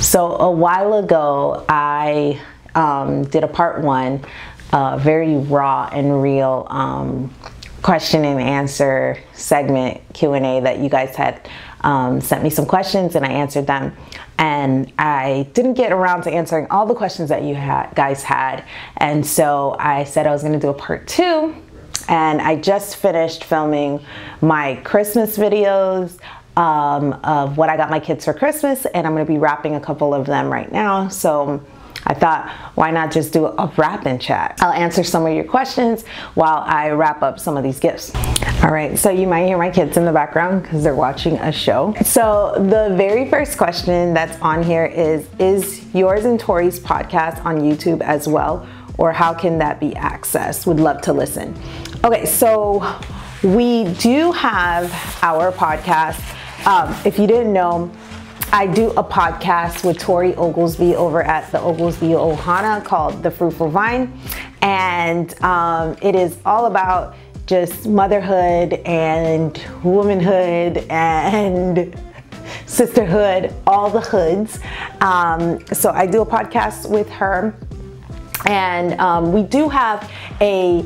So a while ago, I did a part 1, very raw and real question and answer segment Q&A that you guys had sent me some questions and I answered them. And I didn't get around to answering all the questions that you guys had. And so I said I was gonna do a part 2. And I just finished filming my Christmas videos of what I got my kids for Christmas, and I'm gonna be wrapping a couple of them right now. So I thought, why not just do a wrap and chat? I'll answer some of your questions while I wrap up some of these gifts. All right, so you might hear my kids in the background because they're watching a show. So the very first question that's on here is yours and Tori's podcast on YouTube as well? Or how can that be accessed? Would love to listen. Okay, so we do have our podcast. If you didn't know, I do a podcast with Tori Oglesby over at the Oglesby Ohana called The Fruitful Vine. And it is all about just motherhood and womanhood and sisterhood, all the hoods. So I do a podcast with her. And we do have a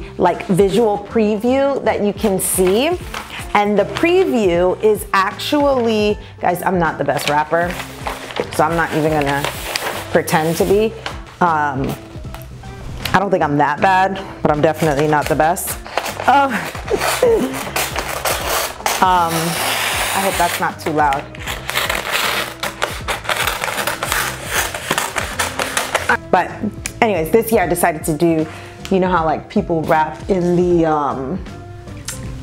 visual preview that you can see. And the preview is actually, guys, I'm not the best rapper, so I'm not even gonna pretend to be. I don't think I'm that bad, but I'm definitely not the best. I hope that's not too loud. But anyways, this year I decided to do, you know how people wrap in the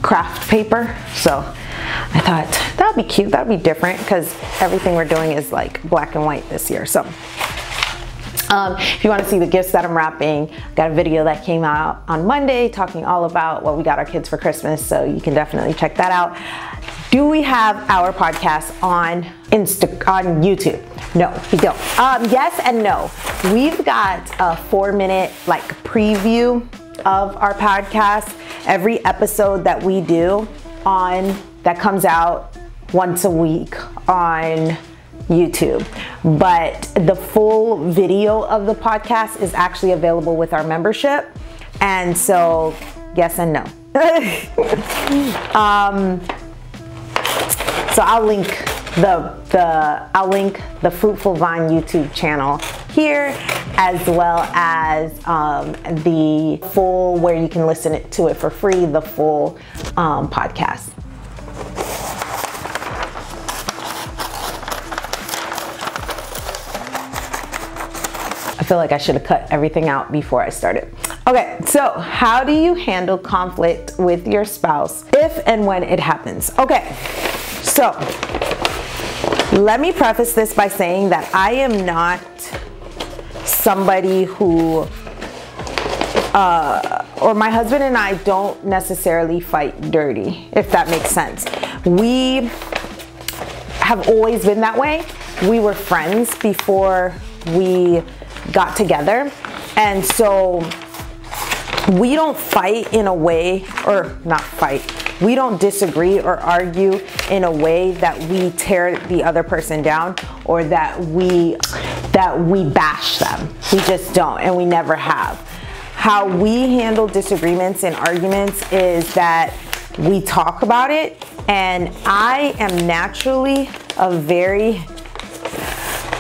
craft paper? So I thought that would be cute, that would be different because everything we're doing is black and white this year. So if you want to see the gifts that I'm wrapping, got a video that came out on Monday talking all about what we got our kids for Christmas, so you can definitely check that out. Do we have our podcast on YouTube? No, we don't. Yes and no. We've got a 4-minute preview of our podcast. Every episode that we do that comes out once a week on YouTube. But the full video of the podcast is actually available with our membership. And so, yes and no. So I'll link the Fruitful Vine YouTube channel here, as well as the full, where you can listen to it for free, the full podcast. I feel like I should have cut everything out before I started. Okay, so how do you handle conflict with your spouse if and when it happens? Okay, so let me preface this by saying that I am not somebody who, or my husband and I don't necessarily fight dirty, if that makes sense. We have always been that way. We were friends before we got together. And so we don't fight in a way, or not fight, we don't disagree or argue in a way that we tear the other person down or that we bash them. We just don't, and we never have. How we handle disagreements and arguments is that we talk about it, and I am naturally a very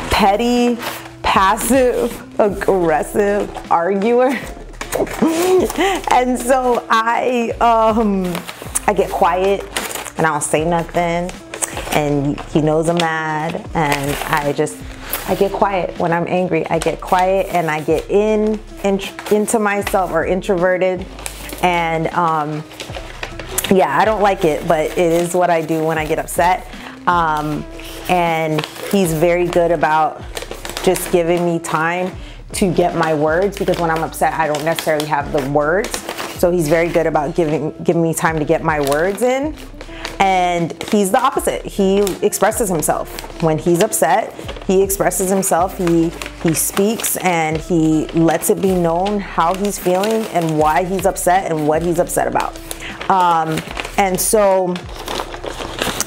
petty, passive, aggressive arguer. And so I get quiet and I don't say nothing, and he knows I'm mad, and I get quiet when I'm angry. I get quiet and I get into myself, or introverted, and yeah, I don't like it, but it is what I do when I get upset. And he's very good about just giving me time to get my words, because when I'm upset, I don't necessarily have the words. So he's very good about giving me time to get my words in. And he's the opposite. He expresses himself. When he's upset, he expresses himself. He speaks and he lets it be known how he's feeling and why he's upset and what he's upset about. And so,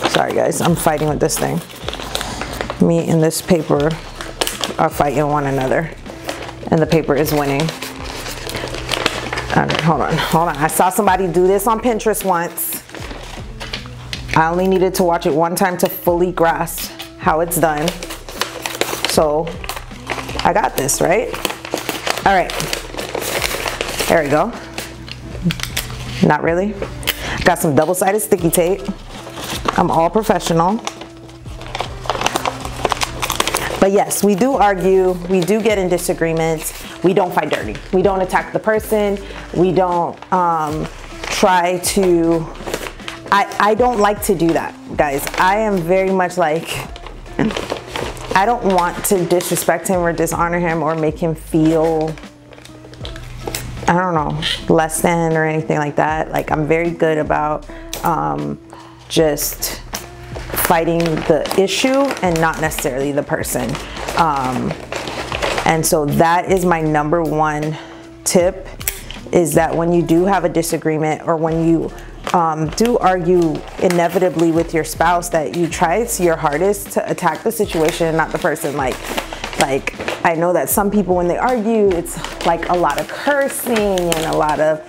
sorry guys, I'm fighting with this thing. Me and this paper are fighting one another and the paper is winning. Okay, hold on. I saw somebody do this on Pinterest once. I only needed to watch it one time to fully grasp how it's done. So I got this, right? All right, there we go. Not really. Got some double-sided sticky tape. I'm all professional. But yes, we do argue, we do get in disagreements. We don't fight dirty. We don't attack the person. We don't try to, I don't like to do that, guys. I am very much like, I don't want to disrespect him or dishonor him or make him feel, I don't know, less than or anything like that. Like, I'm very good about just fighting the issue and not necessarily the person. And so that is my number one tip, is that when you do have a disagreement or when you do argue inevitably with your spouse, that you try your hardest to attack the situation, not the person. Like I know that some people, when they argue, it's like a lot of cursing and a lot of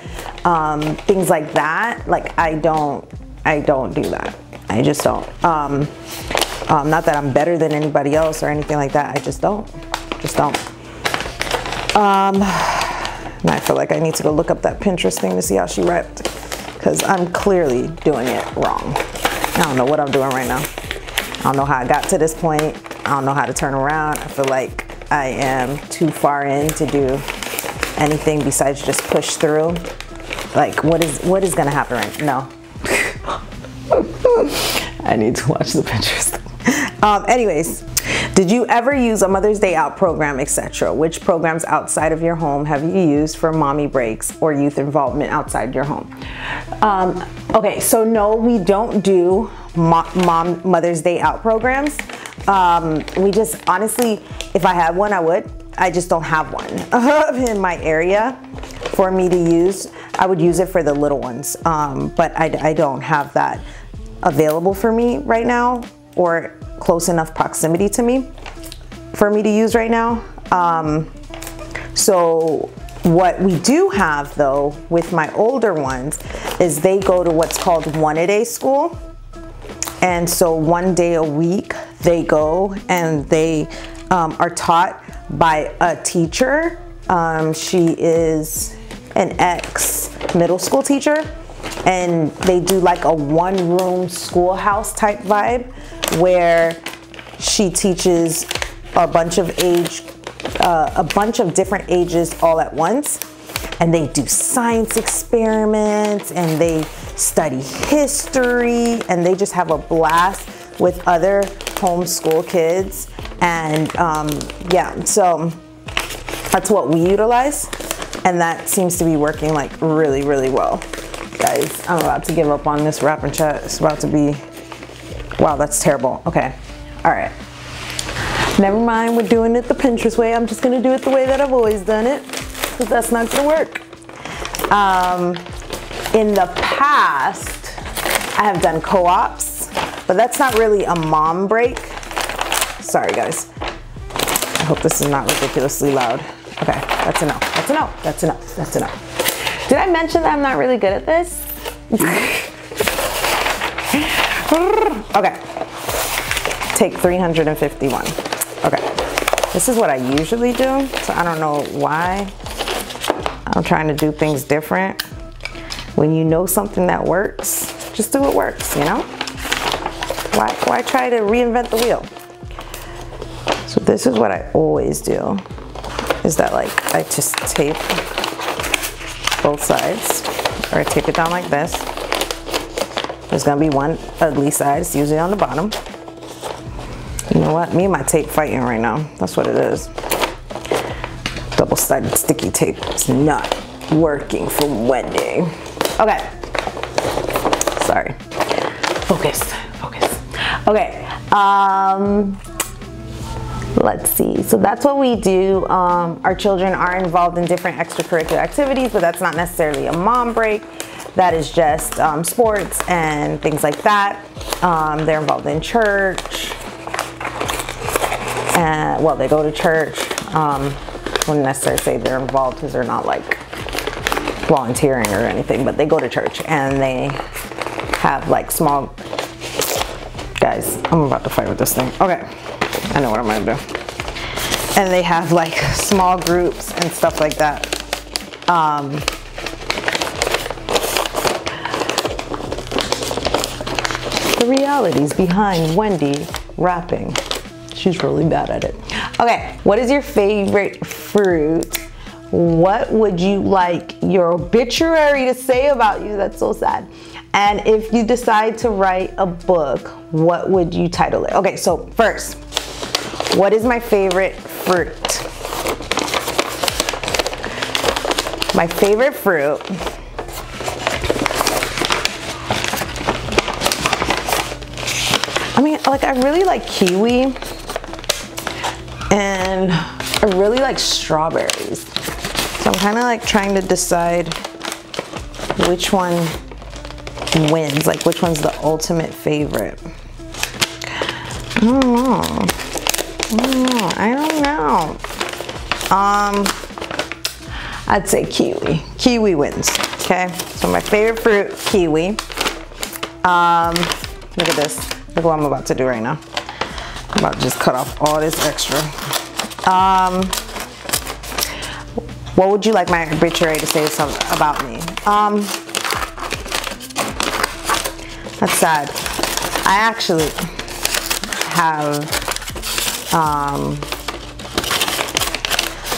things like that. Like, I don't do that. I just don't. Not that I'm better than anybody else or anything like that. I just don't. And I feel like I need to go look up that Pinterest thing to see how she repped, because I'm clearly doing it wrong. I don't know what I'm doing right now. I don't know how I got to this point. I don't know how to turn around. I feel like I am too far in to do anything besides just push through. Like, what is gonna happen right now? I need to watch the Pinterest. Anyways, did you ever use a Mother's Day out program, etc.? Which programs outside of your home have you used for mommy breaks or youth involvement outside your home? Okay, so no, we don't do Mother's Day out programs. We just, honestly, if I had one, I would. I just don't have one in my area for me to use. I would use it for the little ones, but I don't have that available for me right now, or close enough proximity to me for me to use right now. So what we do have though with my older ones is they go to what's called one-a-day school. And so 1 day a week they go and they are taught by a teacher. She is an ex-middle school teacher, and they do like a one-room schoolhouse type vibe where she teaches a bunch of different ages all at once, and they do science experiments and they study history, and they just have a blast with other homeschool kids. And yeah, so that's what we utilize, and that seems to be working like really, really well. Guys, I'm about to give up on this rap and chat. It's about to be, wow, that's terrible. Okay, all right. Never mind, we're doing it the Pinterest way. I'm just gonna do it the way that I've always done it, because that's not gonna work. In the past, I have done co-ops, but that's not really a mom break. Sorry, guys. I hope this is not ridiculously loud. Okay, that's enough. That's enough. That's enough. That's enough. Did I mention that I'm not really good at this? Okay. Take 351. Okay. This is what I usually do, so I don't know why I'm trying to do things different. When you know something that works, just do what works, you know? Why try to reinvent the wheel? So this is what I always do, is that like I just tape both sides, or I tape it down like this. There's gonna be one ugly side, it's usually on the bottom. You know what, me and my tape fighting right now. That's what it is. Double-sided sticky tape, it's not working for Wendy. Okay, sorry, focus. Okay, let's see, so that's what we do. Our children are involved in different extracurricular activities, but that's not necessarily a mom break. That is just sports and things like that. They're involved in church and well, they go to church. Wouldn't necessarily say they're involved because they're not like volunteering or anything, but they go to church and they have like small, guys, I'm about to fight with this thing. Okay, I know what I'm gonna do. And they have like small groups and stuff like that. The realities behind Wendy rapping. She's really bad at it. Okay, what is your favorite fruit? What would you like your obituary to say about you? That's so sad. And if you decide to write a book, what would you title it? Okay, so first, what is my favorite fruit? My favorite fruit I mean, like, I really like kiwi, and I really like strawberries. So I'm kind of like trying to decide which one wins, like which one's the ultimate favorite. I don't know. I'd say kiwi. Kiwi wins, okay? So my favorite fruit, kiwi. Look at this. Look what I'm about to do right now. I'm about to just cut off all this extra. What would you like my obituary to say something about me? That's sad. I actually have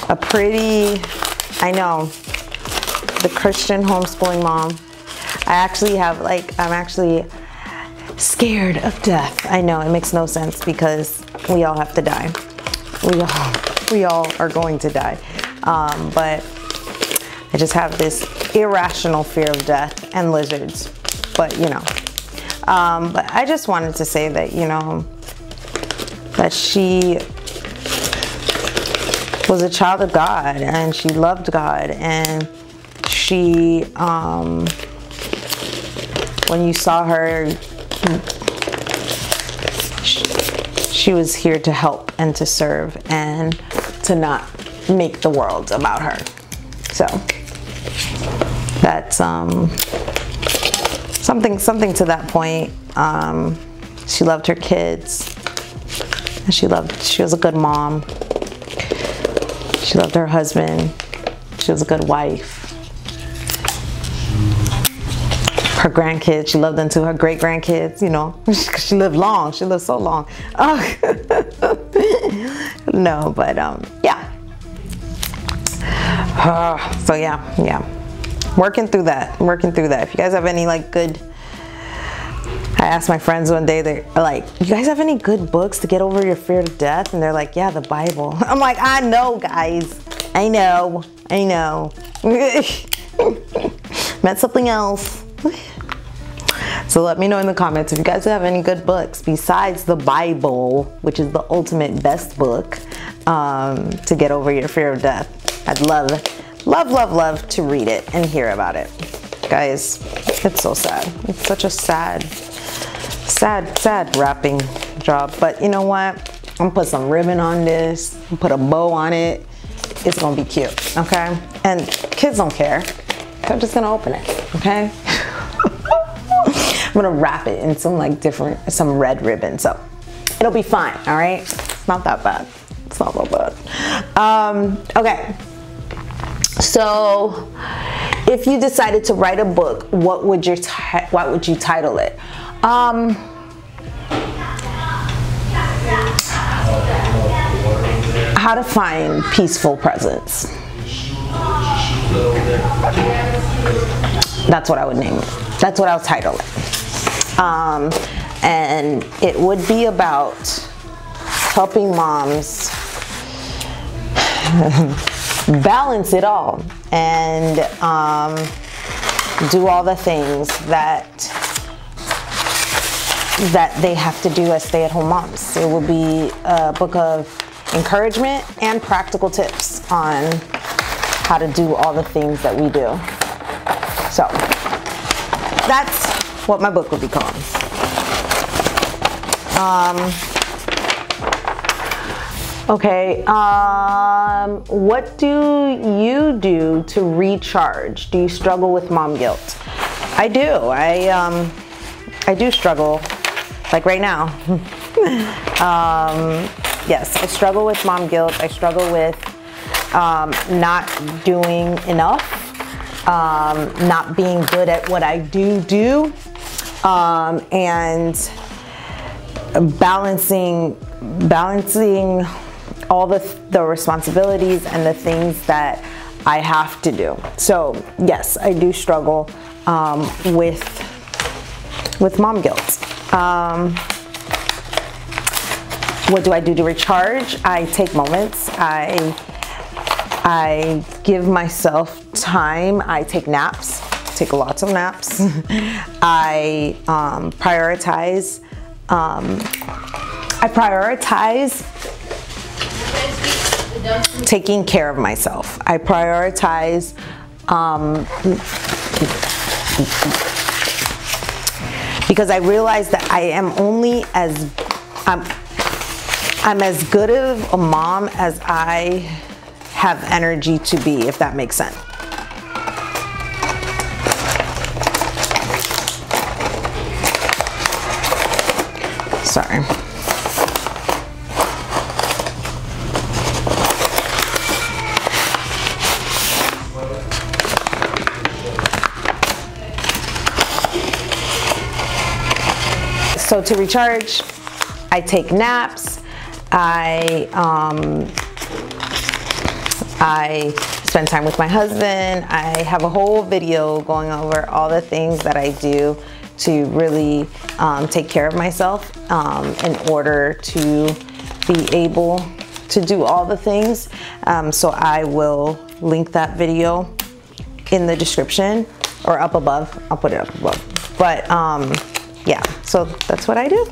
a pretty, I know, the Christian homeschooling mom. I actually have like, I'm actually scared of death. I know, it makes no sense because we all have to die. We all are going to die. But I just have this irrational fear of death and lizards. But you know, but I just wanted to say that, you know, that she was a child of God and she loved God, and she, when you saw her, she was here to help and to serve and to not make the world about her. So that's something to that point. She loved her kids. She was a good mom. She loved her husband. She was a good wife. Her grandkids, she loved them too. Her great grandkids, you know, she lived long. She lived so long. Oh. No, but yeah. So yeah. Working through that. If you guys have any like good, I asked my friends one day, they're like, you guys have any good books to get over your fear of death? And they're like, yeah, the Bible. I'm like, I know, guys. I know. Meant something else. So let me know in the comments if you guys have any good books besides the Bible, which is the ultimate best book to get over your fear of death. I'd love to read it and hear about it. Guys, it's so sad. It's such a sad wrapping job. But you know what? I'm gonna put some ribbon on this, put a bow on it. It's gonna be cute, okay? And kids don't care. I'm just gonna open it, okay? I'm gonna wrap it in some like some red ribbon, so it'll be fine, all right? It's not that bad. It's not that bad. Okay. So, if you decided to write a book, what would you title it? How to find peaceful presence. That's what I would name it. That's what I'll title it. And it would be about helping moms balance it all and do all the things that they have to do as stay-at-home moms. It will be a book of encouragement and practical tips on how to do all the things that we do. So that's what my book would be called. Okay, what do you do to recharge? Do you struggle with mom guilt? I do. I do struggle, like right now. Yes, I struggle with mom guilt. I struggle with not doing enough, not being good at what I do, and balancing all the responsibilities and the things that I have to do. So yes, I do struggle with mom guilt. What do I do to recharge? I take moments. I give myself time. I take naps. Take lots of naps. I prioritize. I prioritize taking care of myself. I prioritize because I realize that I am only as I'm as good of a mom as I have energy to be, if that makes sense. Sorry. So to recharge, I take naps. I spend time with my husband. I have a whole video going over all the things that I do to really take care of myself in order to be able to do all the things. So I will link that video in the description or up above. I'll put it up above. But yeah, so that's what I do.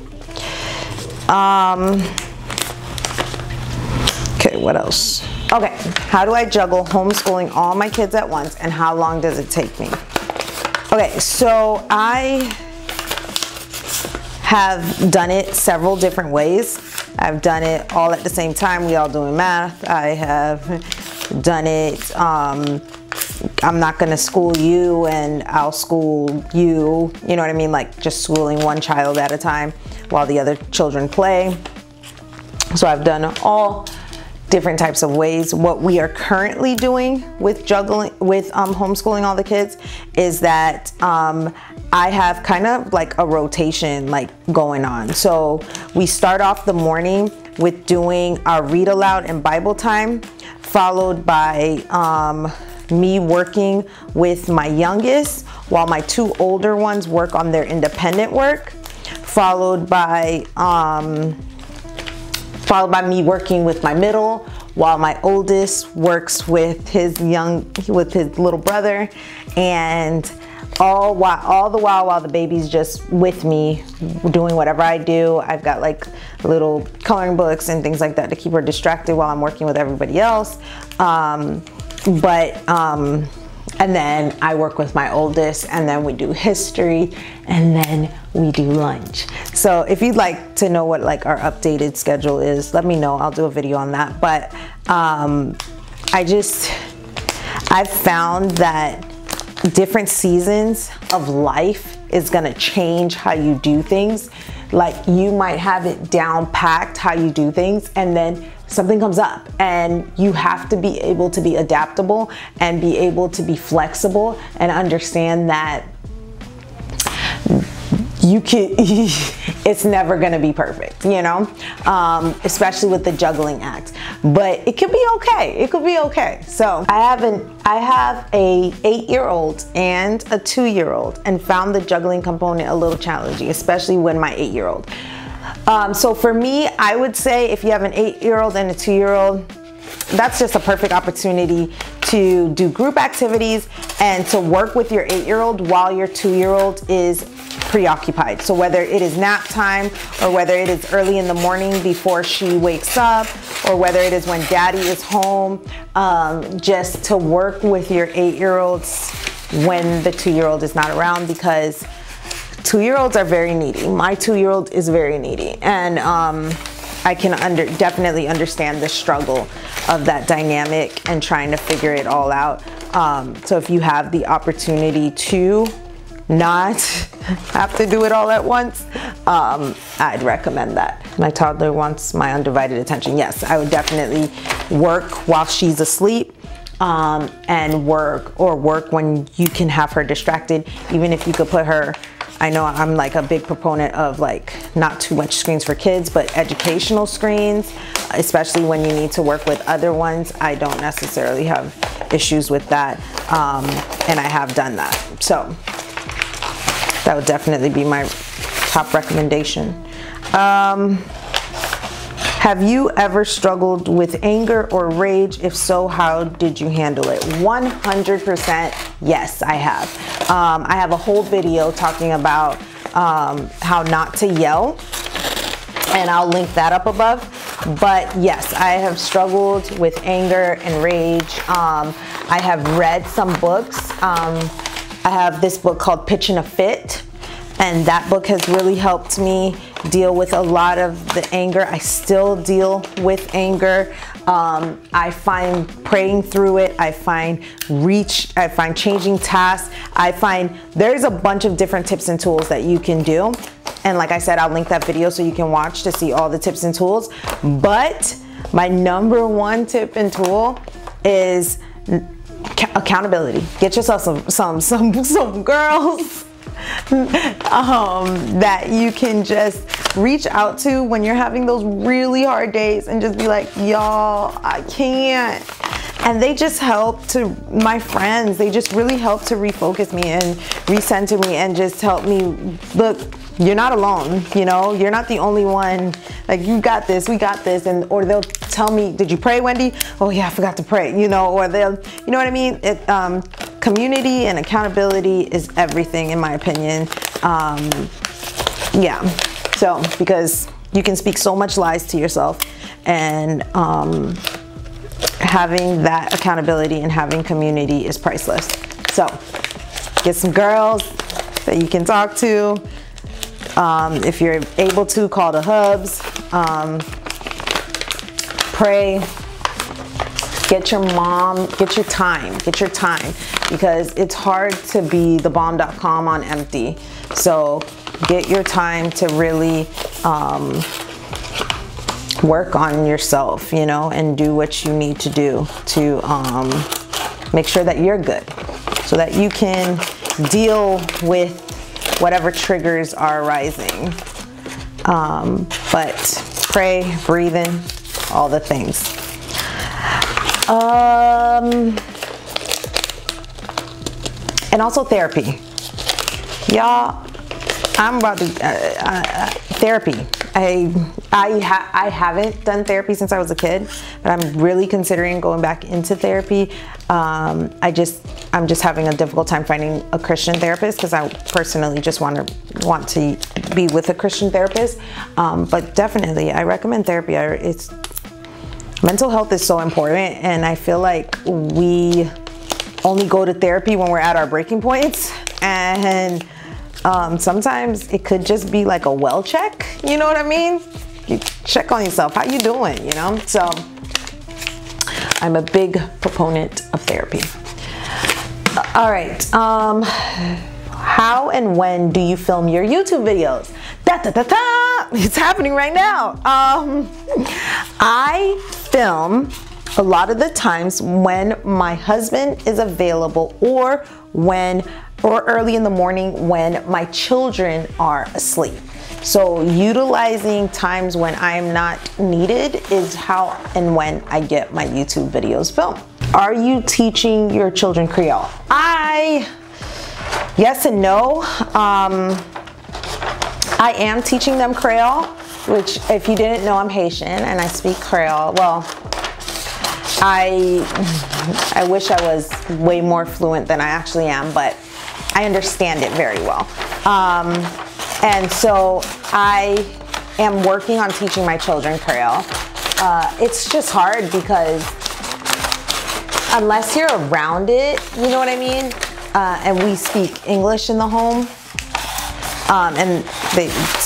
Okay, what else? Okay, how do I juggle homeschooling all my kids at once, and how long does it take me? Okay, so I have done it several different ways. I've done it all at the same time. We all doing math. I have done it, I'm not gonna school you and I'll school you. You know what I mean? Like just schooling one child at a time while the other children play. So I've done all different types of ways. What we are currently doing with juggling, with homeschooling all the kids, is that I have kind of like a rotation like going on. So we start off the morning with doing our read aloud and Bible time, followed by me working with my youngest while my two older ones work on their independent work, followed by me working with my middle while my oldest works with his little brother, and all the while the baby's just with me doing whatever I do. I've got like little coloring books and things like that to keep her distracted while I'm working with everybody else. And then I work with my oldest, and then we do history, and then we do lunch. So if you'd like to know what like our updated schedule is, let me know. I'll do a video on that. But I've found that different seasons of life is gonna change how you do things. Like you might have it down packed how you do things, and then something comes up and you have to be able to be adaptable and be able to be flexible and understand that it's never going to be perfect, you know, especially with the juggling act, but it could be okay. It could be okay. So I have a 8-year-old and a 2-year-old, and found the juggling component a little challenging, especially when my 8-year-old. So for me, I would say if you have an 8-year-old and a 2-year-old, that's just a perfect opportunity to do group activities and to work with your 8-year-old while your 2-year-old is preoccupied. So whether it is nap time, or whether it is early in the morning before she wakes up, or whether it is when daddy is home, just to work with your 8-year-olds when the 2-year-old is not around, because 2-year-olds are very needy. My 2-year-old is very needy, and I can definitely understand the struggle of that dynamic and trying to figure it all out. So if you have the opportunity to not have to do it all at once, I'd recommend that. My toddler wants my undivided attention. Yes, I would definitely work while she's asleep, and work when you can have her distracted. Even if you could put her, I know I'm like a big proponent of like not too much screens for kids, but educational screens, especially when you need to work with other ones. I don't necessarily have issues with that, and I have done that. So that would definitely be my top recommendation. Have you ever struggled with anger or rage? If so, how did you handle it? 100% yes, I have. I have a whole video talking about how not to yell, and I'll link that up above. But yes, I have struggled with anger and rage. I have read some books. I have this book called Pitching a Fit, and that book has really helped me deal with a lot of the anger. I still deal with anger. I find praying through it. I find changing tasks. I find there's a bunch of different tips and tools that you can do. And like I said, I'll link that video so you can watch to see all the tips and tools. But my number one tip and tool is accountability. Get yourself some girls that you can just reach out to when you're having those really hard days and just be like, y'all, I can't. And they just help to, my friends, they just really help to refocus me and recenter me and just help me, look, you're not alone, you know, you're not the only one, like, you got this, we got this. And or they'll tell me, did you pray, Wendy? Oh yeah, I forgot to pray, you know, or they'll, you know what I mean? Community and accountability is everything, in my opinion. Yeah, so because you can speak so much lies to yourself, and having that accountability and having community is priceless. So get some girls that you can talk to. If you're able to, call the hubs, pray, get your mom, get your time, because it's hard to be thebomb.com on empty. So get your time to really work on yourself, you know, and do what you need to do to make sure that you're good, so that you can deal with whatever triggers are arising. But pray, breathing, all the things. And also therapy. Y'all, I'm about to, therapy. I haven't done therapy since I was a kid, but I'm really considering going back into therapy. I'm just having a difficult time finding a Christian therapist, because I personally just want to be with a Christian therapist. But definitely, I recommend therapy. Mental health is so important, and I feel like we only go to therapy when we're at our breaking points, and sometimes it could just be like a well check, you know what I mean? You check on yourself, how you doing, you know? So I'm a big proponent of therapy. All right, how and when do you film your YouTube videos? It's happening right now. I film a lot of the times when my husband is available, or early in the morning when my children are asleep. So utilizing times when I am not needed is how and when I get my YouTube videos filmed. Are you teaching your children Creole? Yes and no. I am teaching them Creole, which, if you didn't know, I'm Haitian and I speak Creole. Well, I wish I was way more fluent than I actually am, but I understand it very well. And so I am working on teaching my children Creole. It's just hard because unless you're around it, you know what I mean? And we speak English in the home, and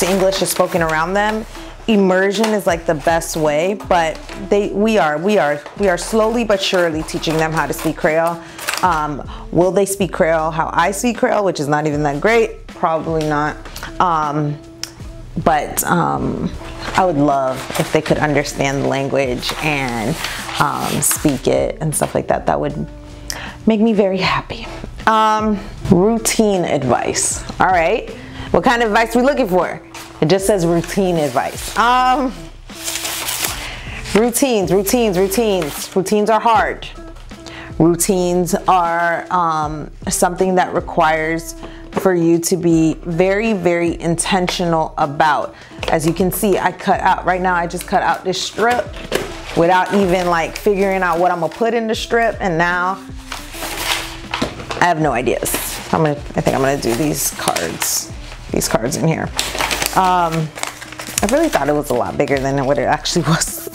English is spoken around them, immersion is like the best way, but we are slowly but surely teaching them how to speak Creole. Will they speak Creole how I speak Creole, which is not even that great? Probably not. But I would love if they could understand the language and speak it and stuff like that. That would make me very happy. Routine advice. All right. What kind of advice are we looking for? It just says routine advice. Routines are hard. Routines are something that requires for you to be very, very intentional about. As you can see, I just cut out this strip without even like figuring out what I'm gonna put in the strip, and now I have no ideas. I think I'm gonna do these cards in here. I really thought it was a lot bigger than what it actually was.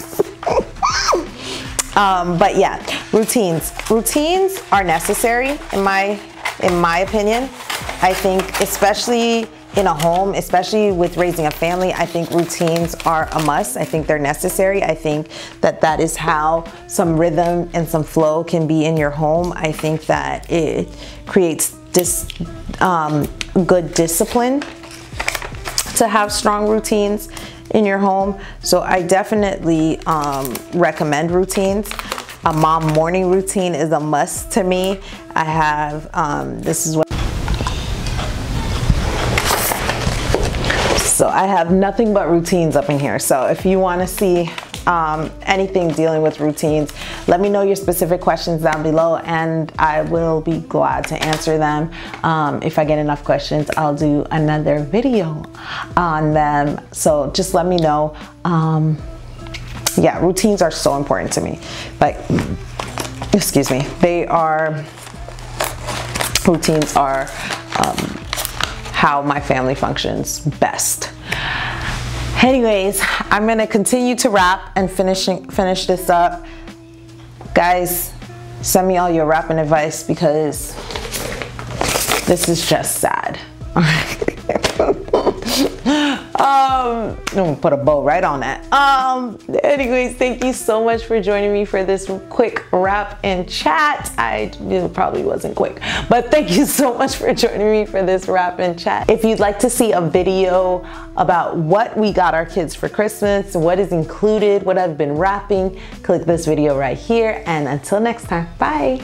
But yeah, routines are necessary in my opinion. I think especially in a home, especially with raising a family, I think routines are a must. I think they're necessary. I think that is how some rhythm and some flow can be in your home. I think that it creates good discipline to have strong routines in your home. So I definitely recommend routines. A mom morning routine is a must to me. I have, so I have nothing but routines up in here. So if you want to see anything dealing with routines, let me know your specific questions down below and I will be glad to answer them. If I get enough questions, I'll do another video on them. So just let me know. Yeah, routines are so important to me. Like, excuse me, routines are how my family functions best. Anyways, I'm gonna continue to wrap and finish this up. Guys, send me all your wrapping advice because this is just sad. I'm gonna put a bow right on that. Anyways, thank you so much for joining me for this quick wrap and chat. It probably wasn't quick, but thank you so much for joining me for this wrap and chat. If you'd like to see a video about what we got our kids for Christmas, what is included, what I've been wrapping, click this video right here. And until next time, bye.